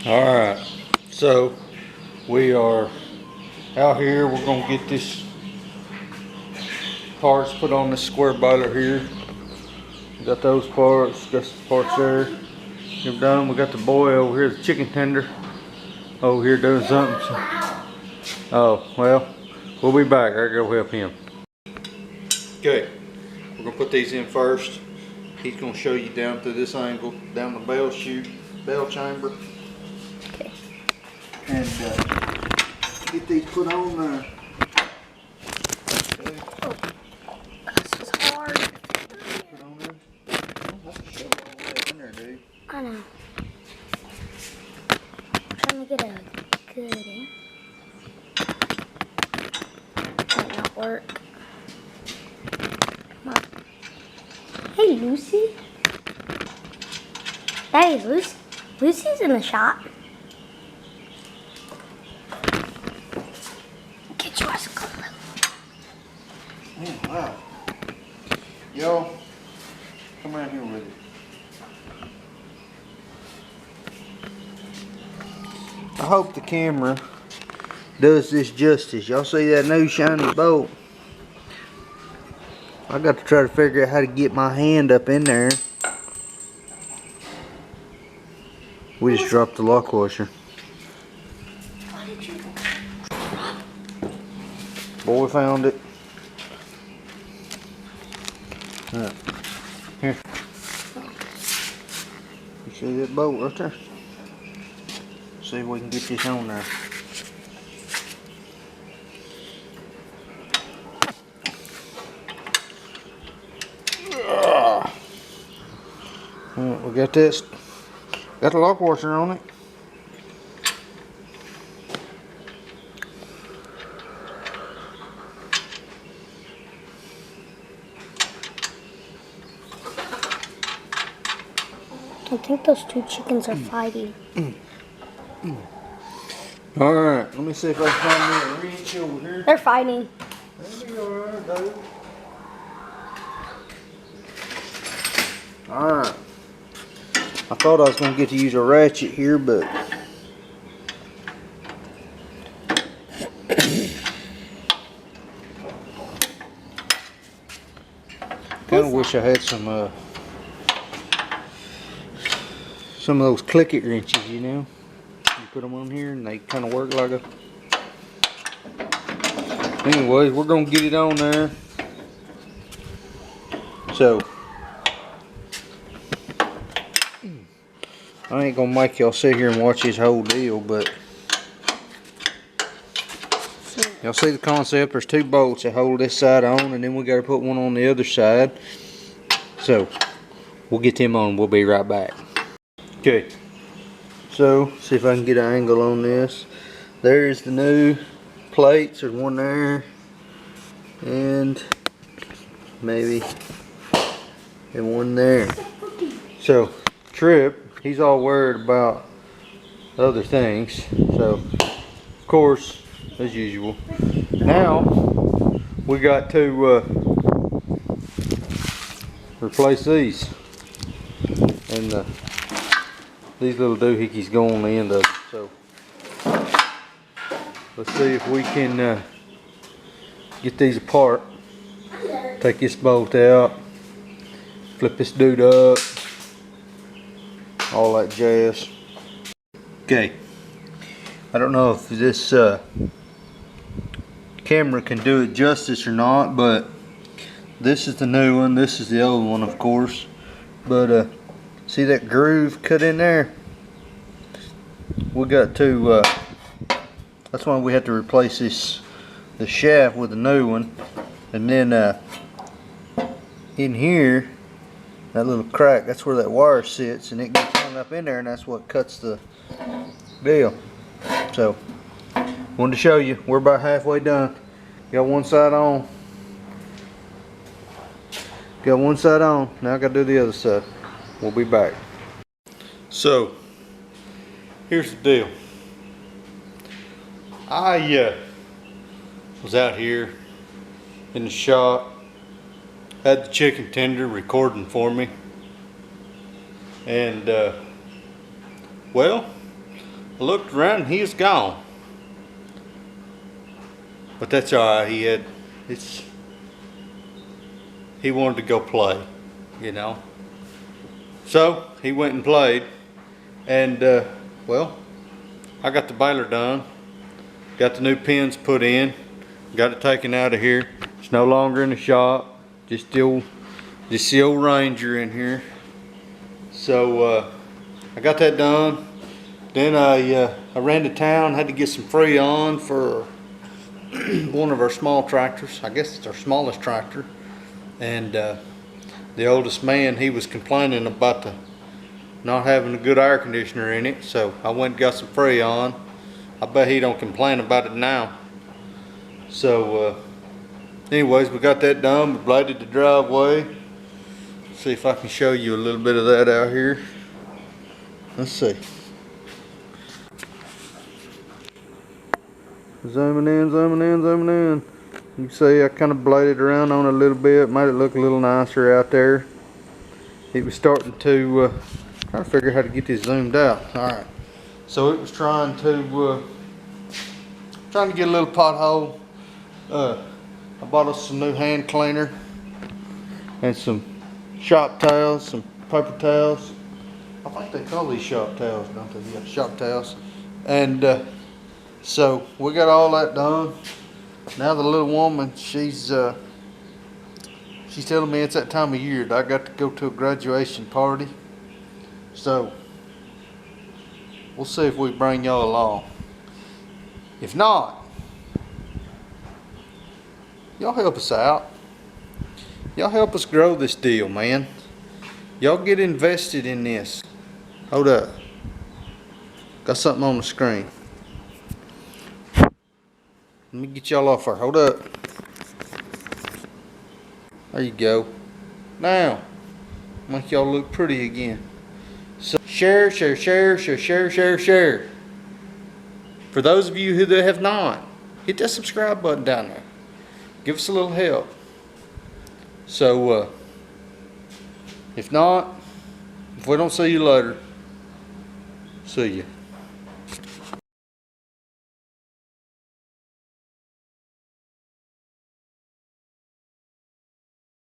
Alright, so we are out here. We're gonna get this parts put on this square boiler here. We got those parts, got some parts there. We're done. We got the boy over here, the chicken tender, over here doing something. Oh, well, we'll be back. I gotta go help him. Okay, we're gonna put these in first. He's gonna show you down through this angle, down the bell chamber. Okay. And get these put on there. Okay. Oh, this is hard. Put on there. Don't have to shove all that in there, dude. I know. I'm trying to get a good in. Might not work. Come on. Hey, Lucy. That is Lucy. Lucy's in the shop. Get yours, Chloe. Oh, wow. Yo, come around here with it. I hope the camera does this justice. Y'all see that new shiny bolt? I got to try to figure out how to get my hand up in there. We just dropped the lock washer. Boy found it. Right. Here. You see that bolt right there? See if we can get this on there. Right, we got this. Got the lock washer on it. I think those two chickens are fighting. Alright, let me see if I can find me a wrench over here. They're fighting. There you are, dude. Alright. I thought I was going to get to use a ratchet here, but kind of wish I had some of those click-it wrenches, you know. You put them on here and they kind of work like a... Anyways, we're going to get it on there. So, I ain't going to make y'all sit here and watch this whole deal, but y'all see the concept. There's two bolts that hold this side on, and then we got to put one on the other side. So, we'll get them on. We'll be right back. Okay, so see if I can get an angle on this. There's the new plates. There's one there, and maybe and one there. So Trip, he's all worried about other things. So of course, as usual. Now we got to replace these, and these little doohickeys go on the end of it. So let's see if we can get these apart. Take this bolt out, flip this dude up, all that jazz. Okay, I don't know if this camera can do it justice or not, but this is the new one. This is the old one, of course. But see that groove cut in there? We got to, that's why we had to replace the shaft with a new one. And then in here, that little crack, that's where that wire sits, and it gets hung up in there, and that's what cuts the deal. So, wanted to show you, we're about halfway done. Got one side on. Got one side on, now I gotta do the other side. We'll be back. So, here's the deal. I was out here in the shop, had the chicken tender recording for me, and well, I looked around and he was gone. But that's alright, he wanted to go play, you know. So he went and played, and well, I got the baler done, got the new pins put in, got it taken out of here. It's no longer in the shop, just the old Ranger in here. So I got that done. Then I ran to town, had to get some Freon for one of our small tractors. I guess it's our smallest tractor. And the oldest man, he was complaining about not having a good air conditioner in it. So I went and got some Freon. I bet he don't complain about it now. So anyways, we got that done. We bladed the driveway. See if I can show you a little bit of that out here. Let's see. Zooming in, zooming in, zooming in. You can see I kind of bladed around on it a little bit, made it look a little nicer out there. It was starting to, trying to figure out how to get this zoomed out. Alright, so it was trying to get a little pothole. I bought us some new hand cleaner and some shop towels, some paper towels. I think they call these shop towels, don't they? Yeah, shop towels. And so we got all that done. Now the little woman, she's telling me it's that time of year that I got to go to a graduation party. So we'll see if we bring y'all along. If not, y'all help us out. Y'all help us grow this deal, man. Y'all get invested in this. Hold up. Got something on the screen. Let me get y'all off there. Hold up. There you go. Now, make y'all look pretty again. So share, share, share, share, share, share, share. For those of you who have not, hit that subscribe button down there. Give us a little help. So, if not, if we don't see you later, see ya.